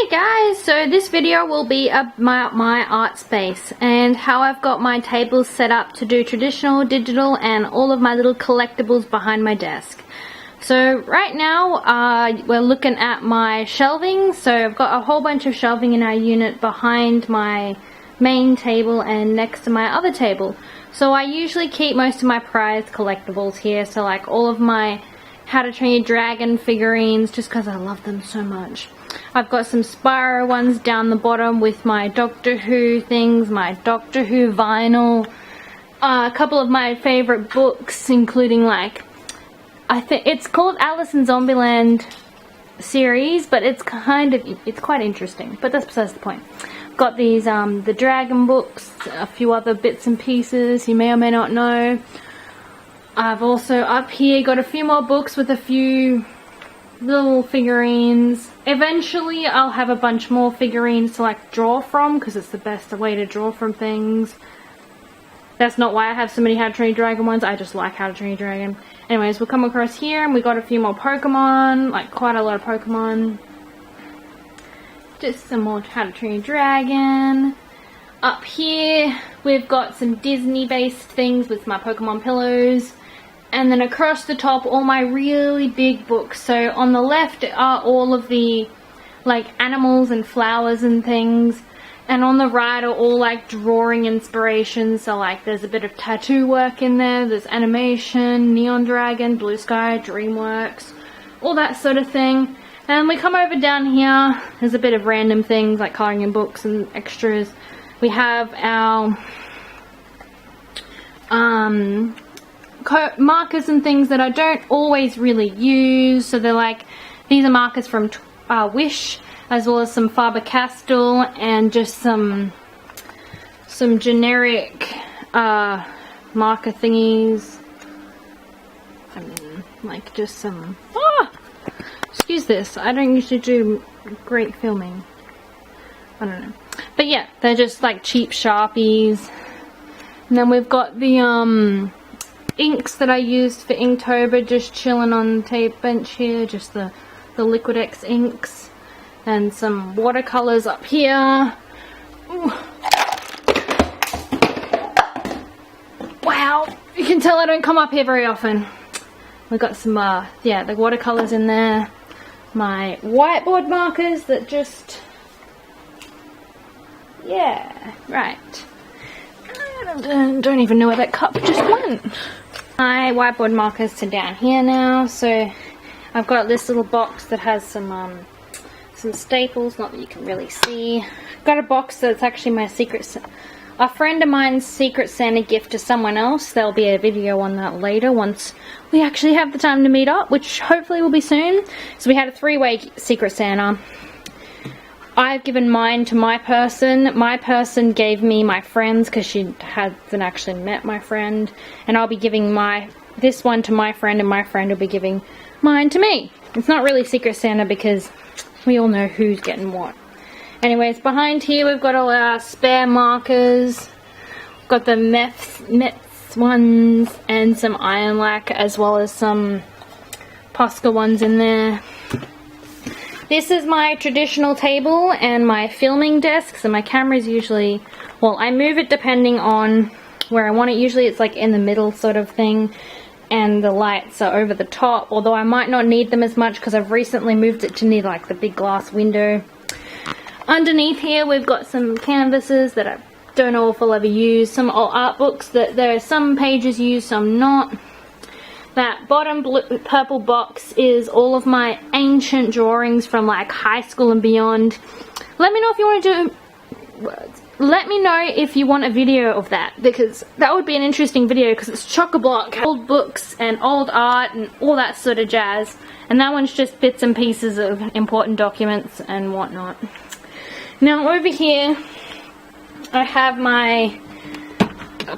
Guys, so this video will be my art space and how I've got my tables set up to do traditional, digital and all of my little collectibles behind my desk. So right now we're looking at my shelving. So I've got a whole bunch of shelving in our unit behind my main table and next to my other table. So I usually keep most of my prized collectibles here, so like all of my How to Train Your Dragon figurines, just because I love them so much. I've got some Spyro ones down the bottom with my Doctor Who things, my Doctor Who vinyl, a couple of my favorite books, including like, I think it's called Alice in Zombieland series, but it's quite interesting, but that's besides the point. Got these the Dragon books, a few other bits and pieces you may or may not know. I've also up here got a few more books with a few little figurines. Eventually I'll have a bunch more figurines to like draw from, because it's the best way to draw from things. That's not why I have so many How to Train Your Dragon ones, I just like How to Train Your Dragon. Anyways, we'll come across here and we got a few more Pokemon, like quite a lot of Pokemon. Just some more How to Train Your Dragon. Up here we've got some Disney based things with my Pokemon pillows. And then across the top, all my really big books. So on the left are all of the like animals and flowers and things. And on the right are all like drawing inspirations. So like there's a bit of tattoo work in there. There's animation, Neon Dragon, Blue Sky, DreamWorks, all that sort of thing. And we come over down here. There's a bit of random things like coloring in books and extras. We have our markers and things that I don't always really use. So they're like, these are markers from Wish, as well as some Faber-Castell and just some generic marker thingies. I mean, like just some, excuse this, I don't usually do great filming. I don't know. But yeah, they're just like cheap Sharpies. And then we've got the inks that I used for Inktober, just chilling on the tape bench here, just the Liquid-X inks. And some watercolors up here. Ooh. Wow, you can tell I don't come up here very often. We've got some, yeah, the watercolors in there. My whiteboard markers that just, yeah, right. I don't even know where that cup just went. My whiteboard markers are down here now, so I've got this little box that has some staples, not that you can really see. Got a box that's actually my a friend of mine's Secret Santa gift to someone else. There'll be a video on that later once we actually have the time to meet up, which hopefully will be soon. So we had a three-way Secret Santa. I've given mine to my person. My person gave me my friend's because she hasn't actually met my friend. And I'll be giving this one to my friend, and my friend will be giving mine to me. It's not really Secret Santa because we all know who's getting what. Anyways, behind here we've got all our spare markers. We've got the Mets ones and some Iron Lac, as well as some Posca ones in there. This is my traditional table and my filming desk. So my camera's usually, well, I move it depending on where I want it. Usually it's like in the middle sort of thing, and the lights are over the top, although I might not need them as much because I've recently moved it to near like the big glass window. Underneath here we've got some canvases that I don't know if I'll ever use, some old art books that there are some pages used, some not. That bottom purple box is all of my ancient drawings from like high school and beyond. Let me know if you want to let me know if you want a video of that, because that would be an interesting video, because it's chock-a-block, old books and old art and all that sort of jazz. And that one's just bits and pieces of important documents and whatnot. Now over here I have my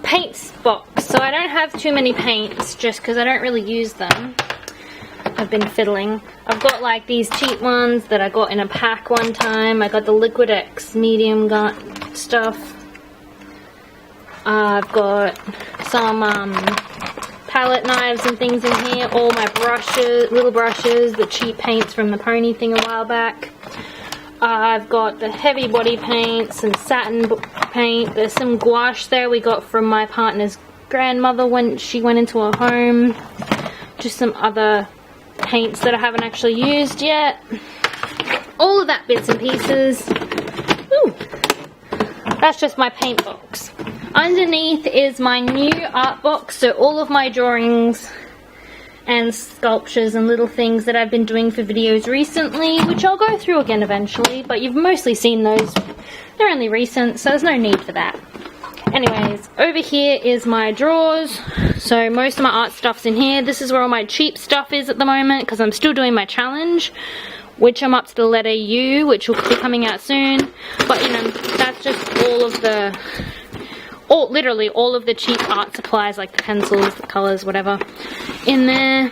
paints box. So I don't have too many paints just because I don't really use them. I've been fiddling. I've got like these cheap ones that I got in a pack one time. I got the Liquid-X medium stuff. I've got some palette knives and things in here. All my brushes, little brushes, the cheap paints from the Pony thing a while back. I've got the heavy body paint, some satin paint. There's some gouache there we got from my partner's grandmother when she went into her home. Just some other paints that I haven't actually used yet. All of that bits and pieces. Ooh. That's just my paint box. Underneath is my new art box, so all of my drawings and sculptures and little things that I've been doing for videos recently, which I'll go through again eventually, but you've mostly seen those. They're only recent, so there's no need for that. Anyways, over here is my drawers. So most of my art stuff's in here. This is where all my cheap stuff is at the moment, because I'm still doing my challenge, which I'm up to the letter U, which will be coming out soon. But, you know, that's just all of the... literally all of the cheap art supplies, like the pencils, the colours, whatever, in there.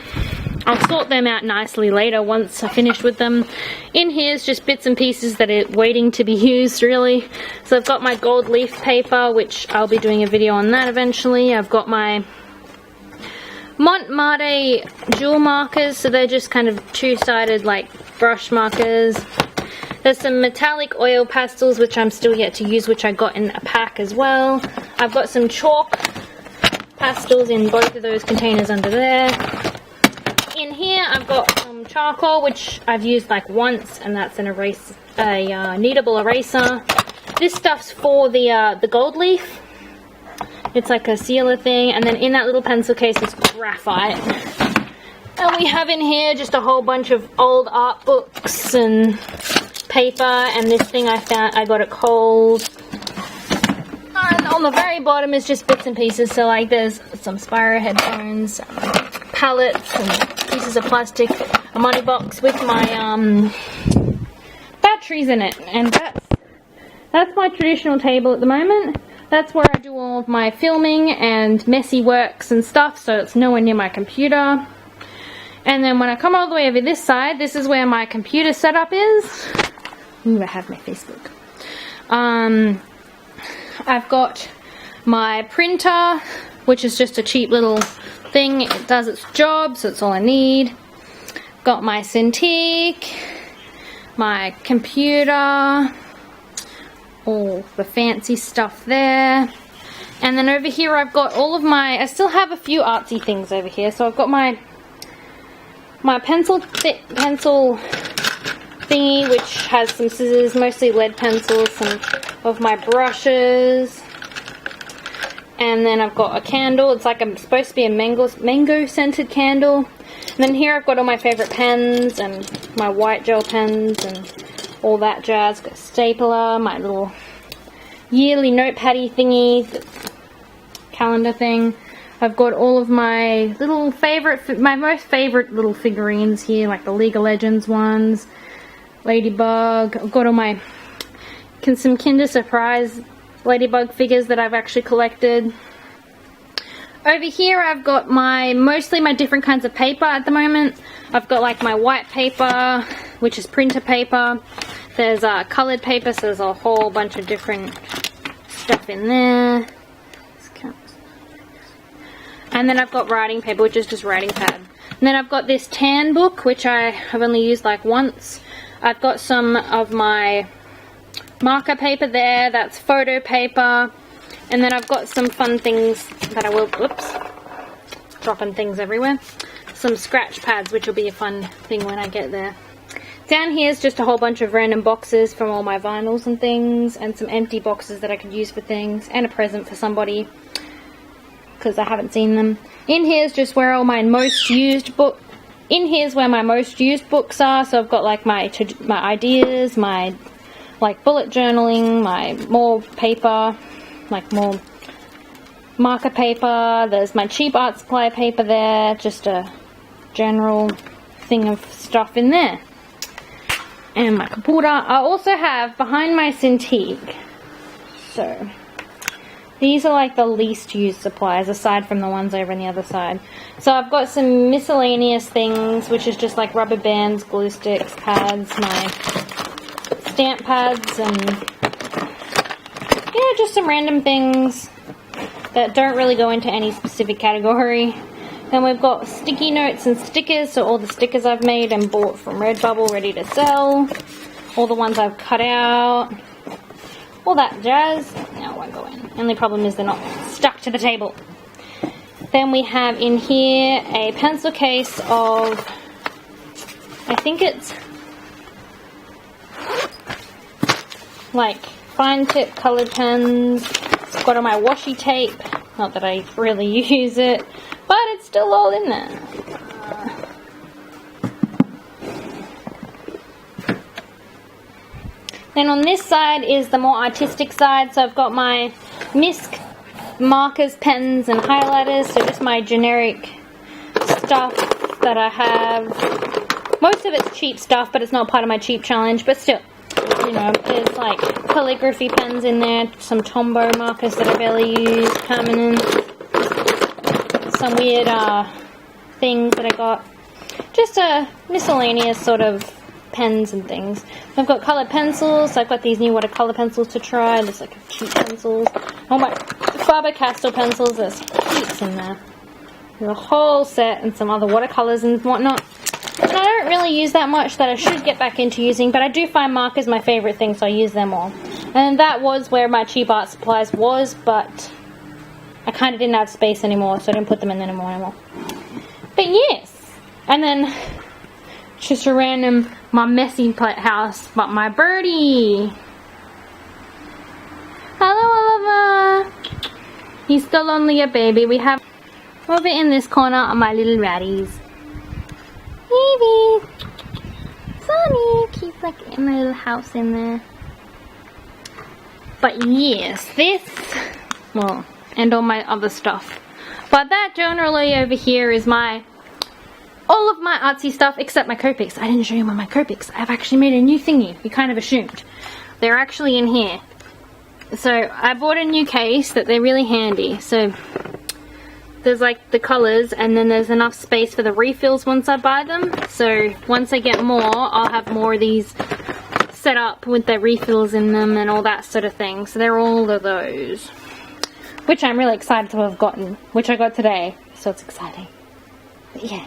I'll sort them out nicely later once I finish with them. In here's just bits and pieces that are waiting to be used, really. So I've got my gold leaf paper, which I'll be doing a video on that eventually. I've got my Montmartre jewel markers, so they're just kind of two-sided like brush markers. There's some metallic oil pastels, which I'm still yet to use, which I got in a pack as well. I've got some chalk pastels in both of those containers under there. In here, I've got some charcoal, which I've used like once, and that's an kneadable eraser. This stuff's for the gold leaf. It's like a sealer thing, and then in that little pencil case is graphite. And we have in here just a whole bunch of old art books and paper, and this thing I got at Kohl's. And on the very bottom is just bits and pieces, so like there's some Spyro headphones, palettes and pieces of plastic, a money box with my batteries in it, and that's my traditional table at the moment. That's where I do all of my filming and messy works and stuff, so it's nowhere near my computer. And then when I come all the way over this side, this is where my computer setup is. Ooh, I have my Facebook. I've got my printer, which is just a cheap little thing. It does its job, so it's all I need. Got my Cintiq, my computer, all the fancy stuff there. And then over here I've got all of I still have a few artsy things over here. So I've got my pencil thingy, which has some scissors, mostly lead pencils, some of my brushes, and then I've got a candle. It's like supposed to be a mango scented candle. And then here I've got all my favorite pens and my white gel pens and all that jazz. Got a stapler, my little yearly notepaddy thingy, calendar thing. I've got all of my my most favorite little figurines here, like the League of Legends ones. Ladybug. I've got all my some Kinder Surprise Ladybug figures that I've actually collected. Over here I've got mostly my different kinds of paper at the moment. I've got like my white paper, which is printer paper. There's coloured paper, so there's a whole bunch of different stuff in there. And then I've got writing paper, which is just writing pad. And then I've got this tan book, which I have only used like once. I've got some of my marker paper there, that's photo paper. And then I've got some fun things that I will, whoops, dropping things everywhere. Some scratch pads, which will be a fun thing when I get there. Down here is just a whole bunch of random boxes from all my vinyls and things, and some empty boxes that I could use for things, and a present for somebody, because I haven't seen them. In here is just where all my most used books are. So I've got like my ideas, my like bullet journaling, my more paper, like more marker paper. There's my cheap art supply paper there, just a general thing of stuff in there. And my computer. I also have behind my Cintiq. So these are like the least used supplies, aside from the ones over on the other side. So I've got some miscellaneous things, which is just like rubber bands, glue sticks, pads, my stamp pads, and yeah, just some random things that don't really go into any specific category. Then we've got sticky notes and stickers, so all the stickers I've made and bought from Redbubble ready to sell. all the ones I've cut out, all that jazz. Now it won't go in. Only problem is they're not stuck to the table. Then we have in here a pencil case of, I think it's like fine tip colored pens. It's got all my washi tape. Not that I really use it, but it's still all in there. Then on this side is the more artistic side. So I've got my MISC markers, pens, and highlighters. So just my generic stuff that I have. Most of it's cheap stuff, but it's not part of my cheap challenge. But still, you know, there's like calligraphy pens in there, some Tombow markers that I barely use, permanent, some weird things that I got. Just a miscellaneous sort of pens and things. I've got colored pencils. So I've got these new watercolor pencils to try. There's like cheap pencils. Oh my, Faber-Castell pencils. There's heaps in there. There's a whole set and some other watercolors and whatnot. And I don't really use that much that I should get back into using, but I do find markers my favorite thing, so I use them all. And that was where my cheap art supplies was, but I kind of didn't have space anymore, so I didn't put them in there anymore. But yes, and then just a random, my messy house, but my birdie. Hello, Oliver. He's still only a baby. We have over in this corner are my little ratties. Baby, Sonny, keep like in my little house in there. But yes, this, well, and all my other stuff. But that generally over here is my, all of my artsy stuff except my Copics. I didn't show you my Copics. I've actually made a new thingy. You kind of assumed. They're actually in here. So I bought a new case that they're really handy. So there's like the colors, and then there's enough space for the refills once I buy them. So once I get more, I'll have more of these set up with their refills in them and all that sort of thing. So they're all of those, which I'm really excited to have gotten, which I got today. So it's exciting. But yeah.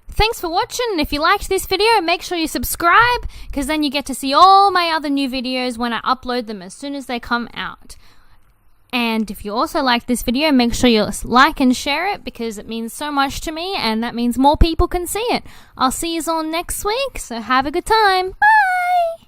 Thanks for watching. If you liked this video, make sure you subscribe, because then you get to see all my other new videos when I upload them as soon as they come out. And if you also like this video, make sure you like and share it, because it means so much to me, and that means more people can see it. I'll see you all next week, so have a good time. Bye!